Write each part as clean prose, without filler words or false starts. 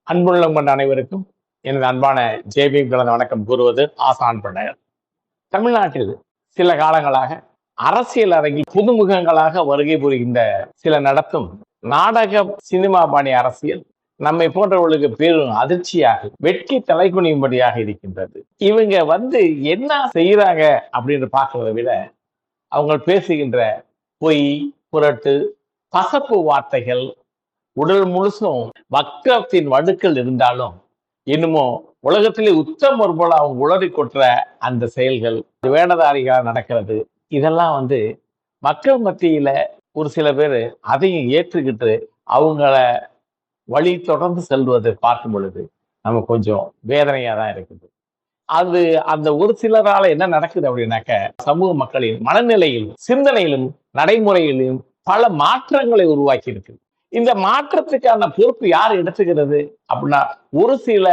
அன்புள்ளம் கொண்ட அனைவருக்கும் எனது அன்பான ஜேபி கலந்த வணக்கம் கூறுவது ஆசான் பண்ணையர். தமிழ்நாட்டில் சில காலங்களாக அரசியல் அரங்கில் புதுமுகங்களாக வருகை புரிகின்ற சில நடத்தும் நாடக சினிமா பாணி அரசியல் நம்மை போன்றவர்களுக்கு பெரும் அதிர்ச்சியாக வெட்கி தலைகுனியும்படியாக இருக்கின்றது. இவங்க என்ன செய்யறாங்க அப்படின்னு பார்க்கறதை விட அவங்க பேசுகின்ற பொய், புரட்டு, பசப்பு வார்த்தைகள், உடல் முழுசும் வக்கரத்தின் வடுக்கள் இருந்தாலும் இன்னுமோ உலகத்திலே உத்தமர் போல அவங்க உளறி கொட்டுற அந்த செயல்கள், வேடதாரிகளாக நடக்கிறது, இதெல்லாம் மக்கள் மத்தியில ஒரு சில பேர் அதையும் ஏற்றுக்கிட்டு அவங்கள வழி தொடர்ந்து செல்வதை பார்க்கும் பொழுது நம்ம கொஞ்சம் வேதனையா தான் இருக்குது. அது அந்த ஒரு சிலரால என்ன நடக்குது அப்படின்னாக்க, சமூக மக்களின் மனநிலையிலும் சிந்தனையிலும் நடைமுறையிலும் பல மாற்றங்களை உருவாக்கி இருக்கு. இந்த மாற்றத்துக்கான பொறுப்பு யார் எடுத்துக்கிறது அப்படின்னா, ஒரு சில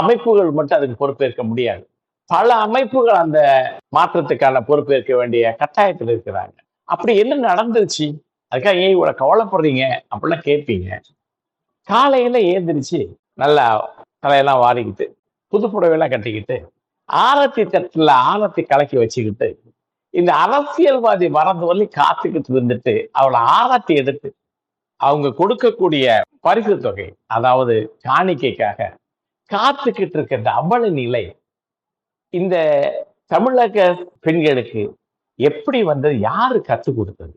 அமைப்புகள் மட்டும் அதுக்கு பொறுப்பேற்க முடியாது. பல அமைப்புகள் அந்த மாற்றத்துக்கான பொறுப்பேற்க வேண்டிய கட்டாயத்தில் இருக்கிறாங்க. அப்படி என்ன நடந்துருச்சு, அதுக்காக ஏன் இவ்வளவு கவலைப்படுறீங்க அப்படிலாம் கேட்பீங்க. காலையில ஏந்திரிச்சு நல்லா தலையெல்லாம் வாரிக்கிட்டு, புது புடவையெல்லாம் கட்டிக்கிட்டு, ஆரத்தி தட்டுல ஆரத்தி கலக்கி வச்சுக்கிட்டு, இந்த அரசியல்வாதி வரது வரலி காத்துக்கிட்டு இருந்துட்டு அவளை ஆராத்தி எடுத்து அவங்க கொடுக்கக்கூடிய பரிசு தொகை, அதாவது காணிக்கைக்காக காத்துக்கிட்டு இருக்க இந்த அவல நிலை இந்த தமிழக பெண்களுக்கு எப்படி வந்தது, யாரு கற்றுக் கொடுத்தது?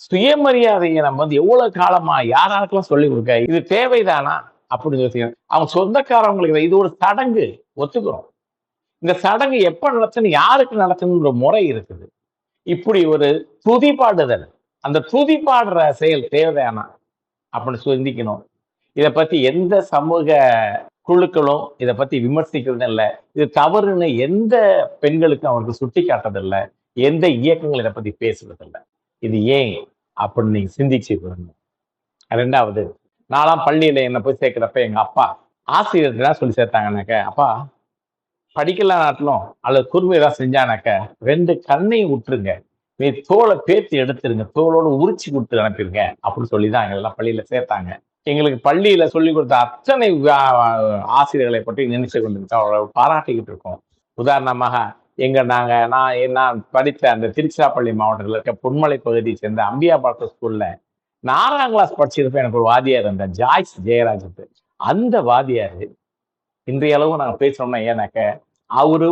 சுயமரியாதையை நம்ம எவ்வளவு காலமா யாராருக்கெல்லாம் சொல்லி கொடுக்க, இது தேவைதானா அப்படின்னு சொல்லி அவங்க சொந்தக்காரவங்களுக்கு இது ஒரு சடங்கு ஒத்துக்கிறோம். இந்த சடங்கு எப்ப நடத்தணும், யாருக்கு நடத்தணும்ன்ற முறை இருக்குது. இப்படி ஒரு துதிப்பாடுதல், அந்த துதிப்பாடுற செயல் தேவைதானா அப்படின்னு சிந்திக்கணும். இதை பத்தி எந்த சமூக குழுக்களும் இதை பத்தி விமர்சிக்கிறது இல்லை. இது தவறுன்னு எந்த பெண்களுக்கும் அவருக்கு சுட்டி காட்டுறதில்லை. எந்த இயக்கங்கள் இதை பத்தி பேசுறதில்லை. இது ஏன் அப்படின்னு நீங்க சிந்திச்சு விடணும். ரெண்டாவது, நாலாம் பள்ளியில என்ன போய் சேர்க்கிறப்ப எங்க அப்பா ஆசிரியர் என்ன சொல்லி சேர்த்தாங்கன்னாக்க, அப்பா படிக்கலாட்டும் அல்லது குறும்பு ஏதாவது செஞ்சானாக்க 2 கண்ணையும் விட்டுருங்க, நீ தோலை பேத்தி எடுத்துருங்க, தோலோடு உரிச்சு கொடுத்து அனுப்பிடுங்க அப்படின்னு சொல்லிதான் எங்கெல்லாம் பள்ளியில சேர்த்தாங்க. எங்களுக்கு பள்ளியில சொல்லி கொடுத்த அத்தனை ஆசிரியர்களை பற்றி நினைச்சு கொண்டு அவரை பாராட்டிக்கிட்டு இருக்கோம். உதாரணமாக நான் படித்த அந்த திருச்சிராப்பள்ளி மாவட்டத்தில் இருக்க பொன்மலை பகுதியை சேர்ந்த அம்பியாபாத்த ஸ்கூல்ல 4ஆம் கிளாஸ் படிச்சிருப்பேன். எனக்கு ஒரு வாத்தியார் இருந்த ஜாய்ஸ் ஜெயராஜ், அந்த வாத்தியார் இன்றைய அளவு நாங்க பேசணும்னா ஏன்னாக்க, அவரு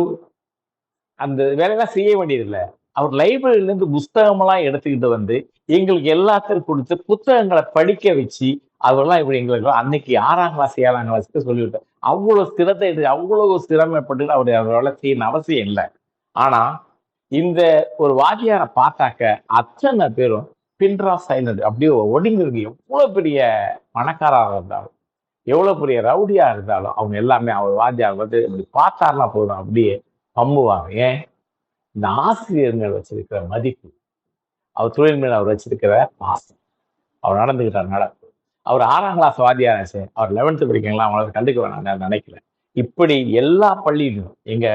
அந்த வேலையெல்லாம் செய்ய வேண்டியதில்லை. அவர் லைப்ரரியில இருந்து புஸ்தகமெல்லாம் எடுத்துக்கிட்டு எங்களுக்கு எல்லாத்தையும் கொடுத்து புத்தகங்களை படிக்க வச்சு அவரெல்லாம் இப்படி எங்களுக்கு அன்னைக்கு 6ஆம் கிளாஸ் 7ஆம் கிளாஸ்க்கு சொல்லிவிட்டார். அவ்வளவு சிரமப்பட்டு அவரால் செய்யணும் அவசியம் இல்லை. ஆனா இந்த ஒரு வாத்தியாரை பார்த்தாக்க அத்தனை பேரும் பின்ரா சைலண்ட் அப்படியே ஒடுங்கி இருக்கு. எவ்வளவு பெரிய பணக்காரராக இருந்தாலும், எவ்வளவு பெரிய ரவுடியா இருந்தாலும் அவங்க எல்லாமே அவர் வாத்தியார் இப்படி பார்த்தாருன்னா போதும் அப்படியே பம்புவாங்க. ஏன்? இந்த ஆசிரியர்கள் வச்சிருக்கிற மதிப்பு, அவர் தொழில் மேல அவர் வச்சிருக்கிற பாசம், அவர் நடந்துகிட்ட நடப்பு. அவர் 6ஆம் கிளாஸ் வாத்தியாராச்சு, அவர் 11th படிக்கலாம் அவங்களுக்கு கண்டுக்க வேணாம் நினைக்கல. இப்படி எல்லா பள்ளியிலும் எங்க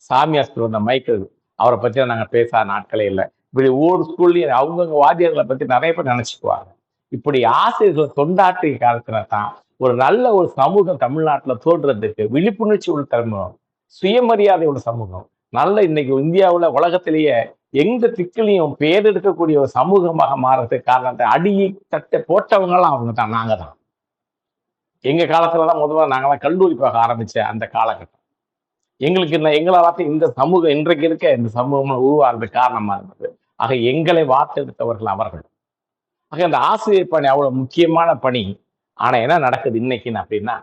சாமியார் ஸ்கூல் வந்த மைக்கேல், அவரை பத்தி நாங்க பேசாத நாட்களே இல்லை. இப்படி ஒவ்வொரு ஸ்கூல்லயும் அவங்கவுங்க வாத்தியார்களை பத்தி நிறைய பேர் நினைச்சுக்குவாங்க. இப்படி ஆசிரியர்களை தொண்டாற்றிய காலத்துல தான் ஒரு நல்ல ஒரு சமூகம் தமிழ்நாட்டுல தோன்றதுக்கு விழிப்புணர்ச்சி உள்ள சமூகம், சுயமரியாதை உள்ள சமூகம், நல்ல இன்னைக்கு இந்தியாவுல உலகத்திலேயே எந்த திக்கிலையும் பேர் எடுக்கக்கூடிய ஒரு சமூகமாக மாறதுக்கு காரணத்தை அடியை தட்டை போட்டவங்கலாம் அவங்க தான், நாங்க தான். எங்க காலத்துலதான் முதல்ல நாங்களாம் கல்லூரி போக ஆரம்பிச்ச அந்த காலகட்டம். எங்களுக்கு எங்களால இந்த சமூகம் இன்றைக்கு இருக்க இந்த சமூகம் உருவாகிறது காரணமா இருந்தது. ஆக எங்களை வார்த்தெடுத்தவர்கள் அவர்கள். ஆக இந்த ஆசிரியர் பணி அவ்வளவு முக்கியமான பணி. ஆனா என்ன நடக்குது இன்னைக்குன்னு அப்படின்னா,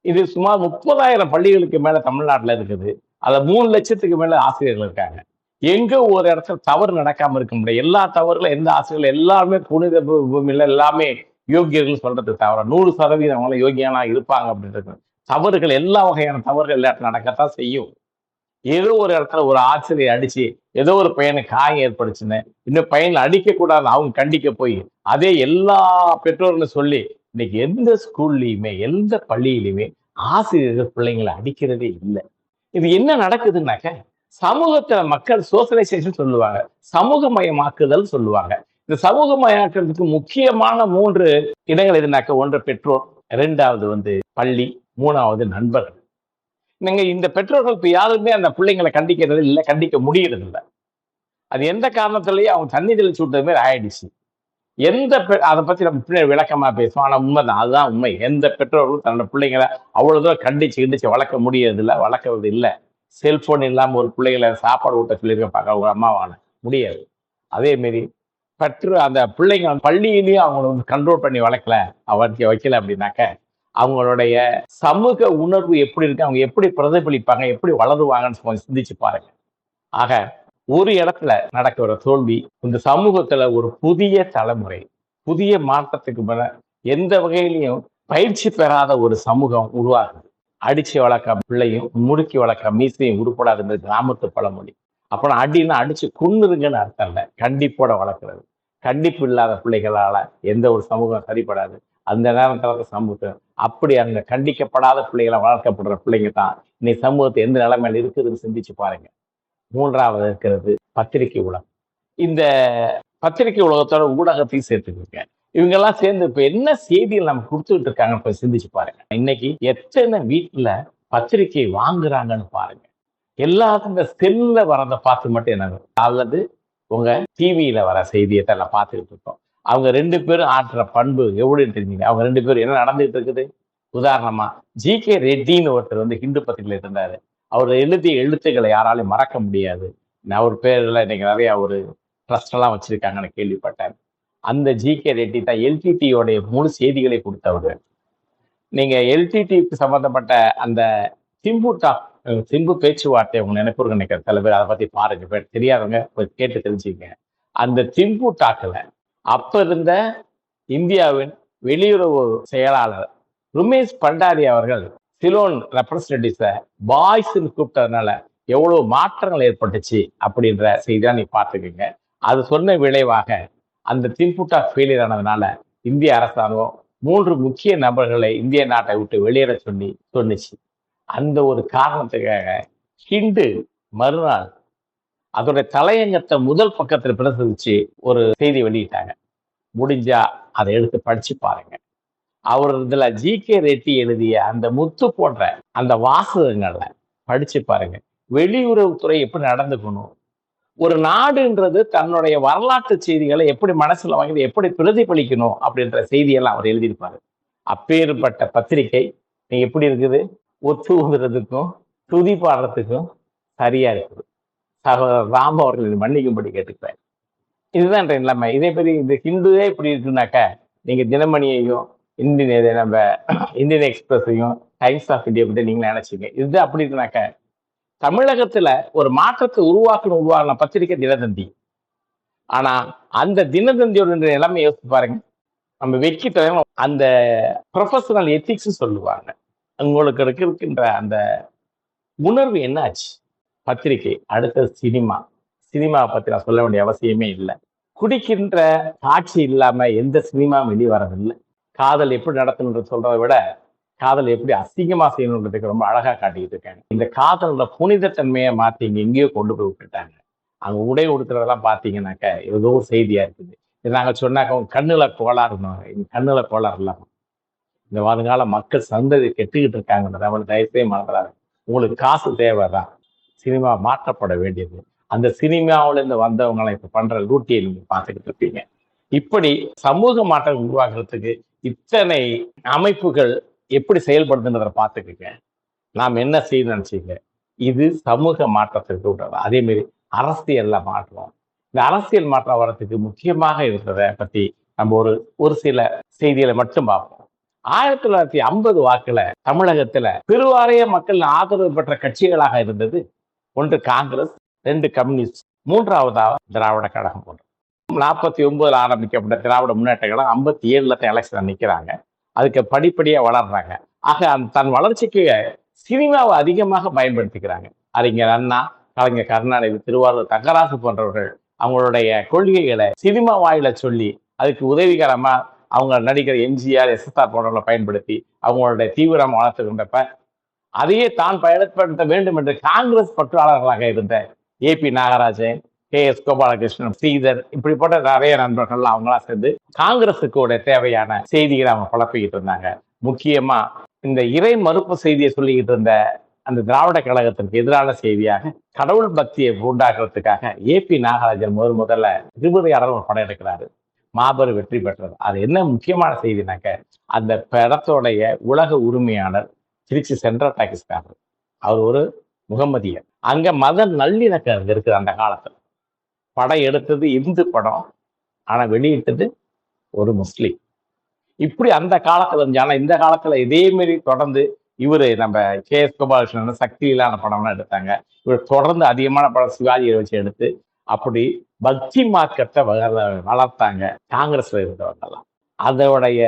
இது சுமார் 30,000 பள்ளிகளுக்கு மேல தமிழ்நாட்டுல இருக்குது. அதுல 3 லட்சத்துக்கு மேல ஆசிரியர்கள் இருக்காங்க. எங்க ஒரு இடத்துல தவறு நடக்காம இருக்க முடியாது. எல்லா தவறுகளும் எந்த ஆசிரியர்கள் எல்லாருமே புனித பூமியில எல்லாமே யோகியர்கள் சொல்றது தவிர 100% அவங்கள யோகியானா இருப்பாங்க அப்படின்றது தவறுகள், எல்லா வகையான தவறுகள் எல்லா இடத்துல நடக்கத்தான் செய்யும். ஏதோ ஒரு இடத்துல ஒரு ஆசிரியர் அடிச்சு ஏதோ ஒரு பையனுக்கு காயம் ஏற்படுச்சுன்னு இன்னும் பையனை அடிக்க கூடாது அவங்க கண்டிக்க போய் அதே எல்லா பெற்றோர்களும் சொல்லி இன்னைக்கு எந்த ஸ்கூல்லையுமே எந்த பள்ளியிலுமே ஆசிரியர்கள் பிள்ளைங்களை அடிக்கிறதே இல்லை. இது என்ன நடக்குதுன்னாக்க, சமூகத்துல மக்கள் சோசியலைசேஷன் சொல்லுவாங்க, சமூகமயமாக்குதல் சொல்லுவாங்க. இந்த சமூகமயமாக்குறதுக்கு முக்கியமான 3 இடங்கள் எதுனாக்க, ஒன்று பெற்றோர், இரண்டாவது பள்ளி, மூணாவது நண்பர்கள். நீங்க இந்த பெற்றோர்கள் இப்ப யாருமே அந்த பிள்ளைங்களை கண்டிக்கிறது இல்லை, கண்டிக்க முடியறது இல்லை. அது எந்த காரணத்திலேயே அவங்க தண்ணி தெளிச்சு விட்டது மாதிரி ஆயிடுச்சு. அதை பத்தி நம்ம பின்னாடி விளக்கமா பேசுவோம். ஆனா உண்மைதான், அதுதான் உண்மை. எந்த பெற்றோர்களும் தன்னோட பிள்ளைங்களை அவ்வளவு தூரம் கண்டிச்சு கிண்டிச்சு வளர்க்க முடியறது இல்லை, வளர்க்கறது இல்லை. செல்போன் இல்லாம ஒரு பிள்ளைகளை சாப்பாடு ஊட்ட சொல்லியிருக்க பார்க்க ஒரு அம்மாவான முடியாது. அதே மாரி அந்த பிள்ளைங்க பள்ளியிலையும் அவங்களை கண்ட்ரோல் பண்ணி வளர்க்கல, வைக்கல அப்படின்னாக்க அவங்களுடைய சமூக உணர்வு எப்படி இருக்கு, அவங்க எப்படி பிரதிபலிப்பாங்க, எப்படி வளருவாங்கன்னு கொஞ்சம் சிந்திச்சு பாருங்க. ஆக ஒரு இடத்துல நடக்கிற தோல்வி இந்த சமூகத்துல ஒரு புதிய தலைமுறை, புதிய மாற்றத்துக்கு மேல எந்த வகையிலையும் பயிற்சி பெறாத ஒரு சமூகம் உருவாகுது. அடிச்சு வளர்க்க பிள்ளையும் முறுக்கி வளர்க்க மீசையும் உருப்படாது கிராமத்து பழமொழி. அப்புறம் அடின்னா அடிச்சு கொன்னுருங்கன்னு அர்த்தம் இல்லை, கண்டிப்போட வளர்க்கிறது. கண்டிப்பு இல்லாத பிள்ளைகளால எந்த ஒரு சமூகம் சரிப்படாது. அந்த நேரத்துல சமூகம் அப்படி அங்க கண்டிக்கப்படாத பிள்ளைகளை வளர்க்கப்படுற பிள்ளைங்க தான் இன்னைக்கு சமூகத்தை எந்த நிலைமையில இருக்குதுன்னு சிந்திச்சு பாருங்க. மூன்றாவது இருக்கிறது பத்திரிகை உலகம். இந்த பத்திரிகை உலகத்தோட ஊடகத்தையும் சேர்த்துக்கிங்க. இவங்க எல்லாம் சேர்ந்து இப்ப என்ன செய்திகள் நம்ம கொடுத்துட்டு இருக்காங்கன்னு போய் சிந்திச்சு பாருங்க. இன்னைக்கு எத்தனை வீட்டுல பத்திரிகை வாங்குறாங்கன்னு பாருங்க. எல்லாத்துக்கும் இந்த செல்ல வரதை பார்த்து மட்டும் என்ன, அல்லது உங்க டிவியில வர செய்தியை எல்லாம் பார்த்துக்கிட்டு இருக்கோம். அவங்க 2 பேரும் ஆற்றுற பண்பு எவ்வளவுன்னு தெரிஞ்சுங்க. அவங்க 2 பேரும் என்ன நடந்துகிட்டு இருக்குது. உதாரணமா ஜி.கே. ரெட்டின்னு ஒருத்தர் ஹிந்து பத்திரிகையில இருந்தாரு. அவர் எழுதிய எழுத்துக்களை யாராலையும் மறக்க முடியாது. நான் ஒரு பேர்ல இன்னைக்கு நிறைய ஒரு ட்ரஸ்ட் எல்லாம் வச்சிருக்காங்கன்னு கேள்விப்பட்டேன். அந்த ஜி.கே. ரெட்டி தான் எல்டிடியோடைய முழு செய்திகளை கொடுத்தவர். நீங்க எல்டிடிக்கு சம்பந்தப்பட்ட அந்த சிம்பு பேச்சுவார்த்தை உங்க நினைப்பு நினைக்கிற சில பேர் அதை பத்தி பாருங்க. தெரியாதவங்க கேட்டு தெரிஞ்சுங்க. அந்த சிம்பு டாக்ல அப்ப இருந்த இந்தியாவின் வெளியுறவு செயலாளர் ருமேஷ் பண்டாரி அவர்கள் சிலோன் ரெப்ரஸன்டேட்டிவ்ஸ பாய்ஸ்ன்னு கூப்பிட்டதுனால எவ்வளவு மாற்றங்கள் ஏற்பட்டுச்சு அப்படின்ற செய்தியா நீ பார்த்துக்கங்க. அது சொன்ன விளைவாக அந்த திம்புட்டாக் ஃபெயிலியர் ஆனதுனால இந்திய அரசாங்கம் 3 முக்கிய நபர்களை இந்திய நாட்டை விட்டு வெளியேற சொன்னிச்சு. அந்த ஒரு காரணத்துக்காக ஹிண்டு மறுநாள் அதோட தலையங்கத்தை முதல் பக்கத்தில் பிரசுரிச்சு ஒரு செய்தி வெளியிட்டாங்க. முடிஞ்சா அதை எடுத்து படிச்சு பாருங்க. அவர் இதுல ஜி.கே. ரெட்டி எழுதிய அந்த முத்து போன்ற அந்த வாசகங்களை படிச்சு பாருங்க. வெளியுறவுத்துறை எப்படி நடந்துக்கணும், ஒரு நாடுன்றது தன்னுடைய வரலாற்று செய்திகளை எப்படி மனசுல வாங்கி எப்படி பிரதிபலிக்கணும் அப்படின்ற செய்தியெல்லாம் அவர் எழுதியிருப்பாரு. அப்பேற்பட்ட பத்திரிகை நீங்க எப்படி இருக்குது, ஒத்து ஊதுறதுக்கும் துதி பாடுறதுக்கும் சரியா இருக்குது. சகோதரர் ராம் அவர்கள் மன்னிக்கும்படி கேட்டுக்கிறேன். இதுதான் நிலைமை. இதே பெரிய இந்த ஹிந்துவே இப்படி இருக்குனாக்க நீங்க தினமணியையும் நம்ம இந்தியன் எக்ஸ்பிரஸையும் டைம்ஸ் ஆஃப் இந்தியா பத்தி நீங்க நினைச்சீங்க. இதுதான் அப்படி இருக்குனாக்க தமிழகத்துல ஒரு மாற்றத்தை உருவாக்கின பத்திரிகை தினதந்தி. ஆனா அந்த தினதந்தியோட நிலைமை யோசிச்சு பாருங்க. நம்ம வெக்கி தலைவர் அந்த ப்ரொஃபஷனல் எத்திக்ஸ் சொல்லுவாங்க. உங்களுக்கு இருக்கின்ற அந்த உணர்வு என்ன ஆச்சு? பத்திரிகை. அடுத்த சினிமாவை பத்தி நான் சொல்ல வேண்டிய அவசியமே இல்லை. குடிக்கின்ற காட்சி இல்லாம எந்த சினிமாவும் வெளியே வரதில்லை. காதல் எப்படி நடத்தணுன்ற சொல்றதை விட காதல் எப்படி அசிங்கமா செய்யணுன்றதுக்கு ரொம்ப அழகா காட்டிக்கிட்டு இருக்காங்க. இந்த காதலோட புனிதத்தன்மையை மாத்தி இங்க எங்கேயோ கொண்டு போய் விட்டுட்டாங்க. அங்க உடை உடுத்துறதெல்லாம் பாத்தீங்கன்னாக்க ஏதோ செய்தியா இருக்குது. இது நாங்க சொன்னாக்க உங்க கண்ணுல கோளாறு இல்லாம இந்த வருங்கால மக்கள் சந்ததி கெட்டுக்கிட்டு இருக்காங்கன்றத அவங்களை தயவுசெய்து மறந்துடாது. உங்களுக்கு காசு தேவைதான், சினிமா மாற்றப்பட வேண்டியது. அந்த சினிமாவில இருந்து வந்தவங்களை இப்ப பண்ற லூட்டியை நீங்க பார்த்துக்கிட்டு இருப்பீங்க. இப்படி சமூக மாற்றம் உருவாக்குறதுக்கு இத்தனை அமைப்புகள் எப்படி செயல்படுதுன்றதை பார்த்துக்குங்க. நாம் என்ன செய்யணும்னு நினைச்சீங்க, இது சமூக மாற்றத்திற்கு விடுறது. அதே மாதிரி அரசியல்ல மாற்றம். இந்த அரசியல் மாற்றம் வர்றதுக்கு முக்கியமாக இருக்கிறத பத்தி நம்ம ஒரு சில செய்திகளை மட்டும் பார்ப்போம். 1950 வாக்குல தமிழகத்துல பெருவாரிய மக்கள் ஆதரவு பெற்ற கட்சிகளாக இருந்தது. 1 காங்கிரஸ், 2 கம்யூனிஸ்ட், 3வதாக திராவிட கழகம் போன்ற 49 ஆரம்பிக்கப்பட்ட திராவிட முன்னேற்ற கழகம் 57 எலெக்ஷன் நிற்கிறாங்க. அதுக்கு படிப்படியா வளர்றாங்க. ஆக தன் வளர்ச்சிக்கு சினிமாவை அதிகமாக பயன்படுத்திக்கிறாங்க. அறிஞர் அண்ணா, கலைஞர் கருணாநிதி, திருவாரூர் தங்கராசு போன்றவர்கள் அவங்களுடைய கொள்கைகளை சினிமா வாயில சொல்லி அதுக்கு உதவிகரமா அவங்க நடிகர் எம்ஜிஆர், எஸ்எஸ்ஆர் போன்றவர்களை பயன்படுத்தி அவங்களுடைய தீவிரம் வளர்த்துக்கின்றப்ப அதையே தான் பயன்படுத்த வேண்டும் என்று காங்கிரஸ் பற்றாளர்களாக இருந்த ஏபி நாகராஜன், கே.எஸ். கோபாலகிருஷ்ணன், ஸ்ரீதர் இப்படிப்பட்ட நிறைய நண்பர்கள் அவங்களாம் சேர்ந்து காங்கிரஸுக்கு தேவையான செய்திகளை அவங்க குழப்பிக்கிட்டு இருந்தாங்க. முக்கியமா இந்த இறை மறுப்பு செய்தியை சொல்லிக்கிட்டு இருந்த அந்த திராவிட கழகத்திற்கு எதிரான செய்தியாக கடவுள் பக்தியை உண்டாக்குறதுக்காக ஏபி நாகராஜன் முதல்ல திருபதியாளர் ஒரு படம் எடுக்கிறாரு. மாபெரும் வெற்றி பெற்றது. அது என்ன முக்கியமான செய்தினாக்க, அந்த படத்தோடைய உலக உரிமையாளர் திருச்சி சென்ட்ரல் டாக்கீஸ்காரர். அவர் ஒரு முகமதியர். அங்க மத நல்லிணக்கம் இருக்குது அந்த காலத்துல. படம் எடுத்தது இந்து படம், ஆனா வெளியிட்டது ஒரு முஸ்லீம். இப்படி அந்த காலத்துல இருந்துச்சு. ஆனா இந்த காலத்துல இதே மாதிரி தொடர்ந்து இவரு நம்ம கே.எஸ். கோபாலகிருஷ்ணன் சக்தியிலான படம்லாம் எடுத்தாங்க. இவர் தொடர்ந்து அதிகமான படம் சிவாஜியை வச்சு எடுத்து அப்படி பக்தி மார்க்கத்தை வளர்த்தாங்க காங்கிரஸ்ல இருந்தவங்கலாம். அதோடைய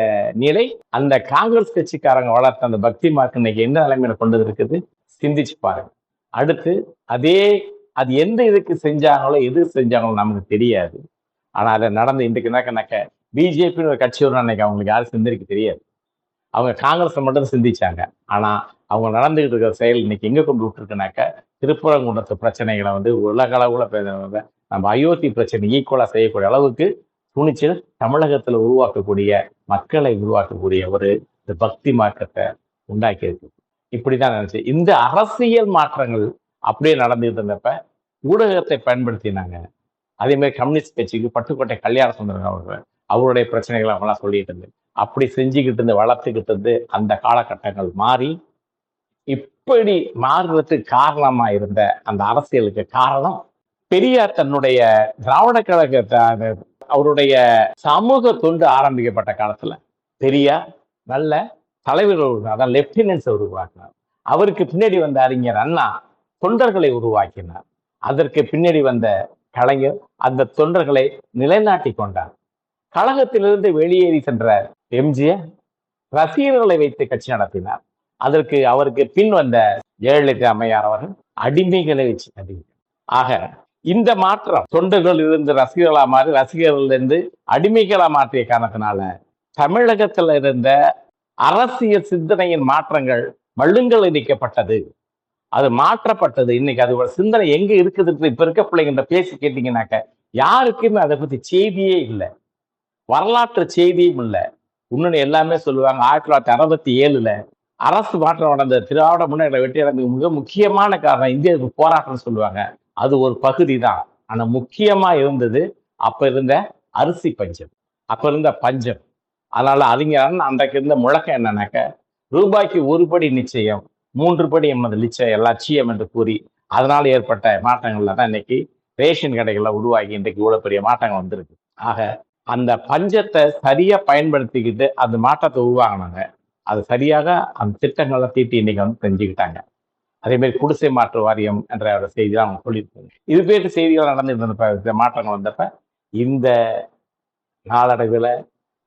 நிலை அந்த காங்கிரஸ் கட்சிக்காரங்க வளர்த்த அந்த பக்தி மார்க் இன்னைக்கு எந்த நிலைமையில கொண்டு இருக்குது சிந்திச்சு பாருங்க. அடுத்து அது எந்த இதுக்கு செஞ்சாங்களோ எது செஞ்சாங்களோ நமக்கு தெரியாது. ஆனா அதை நடந்து இன்றைக்கு பிஜேபின்னு ஒரு கட்சி வரும் அன்னைக்கு அவங்களுக்கு யாரும் சிந்திக்க தெரியாது. அவங்க காங்கிரஸை மட்டும் சிந்திச்சாங்க. ஆனா அவங்க நடந்துகிட்டு இருக்கிற செயல் இன்னைக்கு எங்க கொண்டு விட்டுருக்குனாக்க, திருப்பரங்குன்றத்து பிரச்சனைகளை உலக அளவுல நம்ம அயோத்தி பிரச்சனை ஈக்குவலா செய்யக்கூடிய அளவுக்கு துணிச்சல் தமிழகத்துல உருவாக்கக்கூடிய மக்களை உருவாக்கக்கூடிய ஒரு பக்தி மார்க்கத்தை உண்டாக்கி இருக்கு. இப்படிதான் நினைச்சு இந்த அரசியல் மாற்றங்கள் அப்படியே நடந்துகிட்டு இருந்தப்ப ஊடகத்தை பயன்படுத்தினாங்க. அதே மாதிரி கம்யூனிஸ்ட் கட்சிக்கு பட்டுக்கோட்டை கல்யாண சுந்தரம் அவருடைய பிரச்சனைகளை அவங்களாம் சொல்லிட்டு இருந்து அப்படி செஞ்சுக்கிட்டு இருந்து வளர்த்துக்கிட்டு இருந்து அந்த காலகட்டங்கள் மாறி இப்படி மாறுறதுக்கு காரணமா இருந்த அந்த அரசியலுக்கு காரணம் பெரியார் தன்னுடைய திராவிட கழகத்தை அவருடைய சமூக தொண்டு ஆரம்பிக்கப்பட்ட காலத்துல பெரியார் நல்ல தலைவர்கள் அதான் லெப்டினன்ஸ் உருவாக்கினார். அவருக்கு பின்னாடி வந்த அறிஞர் அண்ணா தொண்டர்களை உருவாக்கினார். அதற்கு பின்னாடி வந்த கலைஞர் அந்த தொண்டர்களை நிலைநாட்டி கொண்டார். கழகத்திலிருந்து வெளியேறி சென்ற எம்ஜிஆர் ரசிகர்களை வைத்து கட்சி நடத்தினார். அதற்கு அவருக்கு பின் வந்த ஜெயலலிதா அம்மையார் அவர்கள் அடிமைகளை வச்சு நடத்தினார். ஆக இந்த மாற்றம் தொண்டர்கள் இருந்து ரசிகர்களா மாறி ரசிகர்கள் இருந்து அடிமைகளா மாற்றிய காரணத்தினால தமிழகத்துல இருந்த அரசியல் சிந்தனையின் மாற்றங்கள் மழுங்கல் நீக்கப்பட்டது. அது மாற்றப்பட்டது. இன்னைக்கு அது ஒரு சிந்தனை எங்க இருக்குது இப்ப இருக்க பிள்ளைங்க பேசி கேட்டீங்கன்னாக்க யாருக்குமே அதை பத்தி செய்தியே இல்லை, வரலாற்று செய்தியும் இல்லை. இன்னொன்னு எல்லாமே சொல்லுவாங்க 1967 அரசு மாற்றம் நடந்த திராவிட முன்னேற்ற வெற்றி மிக முக்கியமான காரணம் இந்தியாவுக்கு போராட்டம் சொல்லுவாங்க. அது ஒரு பகுதி தான். ஆனா முக்கியமா இருந்தது அப்ப இருந்த அரிசி பஞ்சம், அப்ப இருந்த பஞ்சம். அதனால அறிஞர் அன்றைக்கு இருந்த முழக்கம் என்னன்னாக்க, ரூபாய்க்கு ஒரு படி நிச்சயம் 3 படி எமது லட்சியம் என்று கூறி அதனால ஏற்பட்ட மாற்றங்கள்ல தான் இன்னைக்கு ரேஷன் கடைகள்ல உருவாகி இன்றைக்கு இவ்வளவு பெரிய மாற்றங்கள் வந்திருக்கு. ஆக அந்த பஞ்சத்தை சரியா பயன்படுத்திக்கிட்டு அந்த மாற்றத்தை உருவாகினாங்க. அது சரியாக அந்த திட்டங்களை தீட்டி இன்னைக்கு செஞ்சுக்கிட்டாங்க. அதே மாதிரி குடிசை மாற்று வாரியம் என்ற ஒரு செய்தியெல்லாம் அவங்க சொல்லியிருக்காங்க. இது பேர் செய்திகள் நடந்துட்டு இருந்தப்ப மாற்றங்கள் வந்தப்ப இந்த நாளடைவுல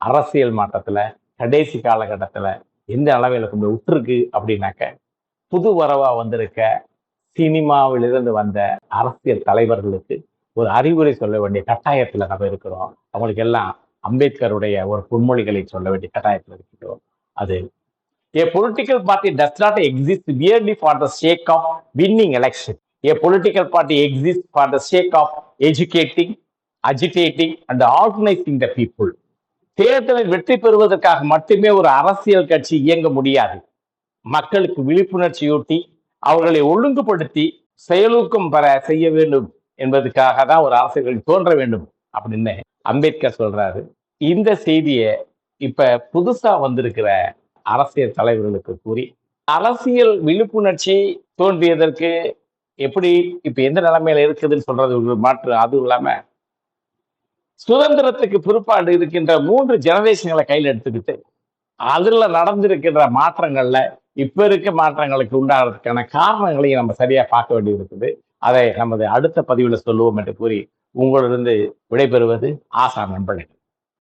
அரசியல் மாற்றத்துல கடைசி காலகட்டத்துல எந்த அளவில் கொண்டு விட்டுருக்கு அப்படின்னாக்க, புது வரவா வந்திருக்க சினிமாவிலிருந்து வந்த அரசியல் தலைவர்களுக்கு ஒரு அறிவுரை சொல்ல வேண்டிய கட்டாயத்துல நம்ம இருக்கிறோம். அவங்களுக்கு எல்லாம் அம்பேத்கருடைய ஒரு பொன்மொழிகளை சொல்ல வேண்டிய கட்டாயத்துல இருக்கிறோம். அது A political party does not exist merely for the sake of winning election. A political party exists for the sake of educating, agitating and organizing the people. தேர்தலில் வெற்றி பெறுவதற்காக மட்டுமே ஒரு அரசியல் கட்சி இயங்க முடியாது. மக்களுக்கு விழிப்புணர்ச்சியூட்டி அவர்களை ஒழுங்குபடுத்தி செயலூக்கம் பெற செய்ய வேண்டும் என்பதற்காக தான் ஒரு அரசியல் கட்சி தோன்ற வேண்டும் அப்படின்னு அம்பேத்கர் சொல்றாரு. இந்த செய்தியை இப்ப புதுசா வந்திருக்கிற அரசியல் தலைவர்களுக்கு கூறி அரசியல் விழிப்புணர்ச்சி தோன்றியதற்கு எப்படி இப்ப எந்த நிலைமையில இருக்குதுன்னு சொல்றது மாற்று. அதுவும் இல்லாம சுதந்திரத்துக்கு பிற்பாடு இருக்கின்ற 3 ஜெனரேஷன்களை கையில் எடுத்துக்கிட்டு அதுல நடந்திருக்கின்ற மாற்றங்கள்ல இப்ப இருக்க மாற்றங்களுக்கு உண்டாகிறதுக்கான காரணங்களையும் நம்ம சரியா பார்க்க வேண்டியது இருக்குது. அதை நமது அடுத்த பதிவுல சொல்லுவோம் என்று கூறி உங்களிடம் விடைபெறுவது ஆசான் நண்பர்கள்.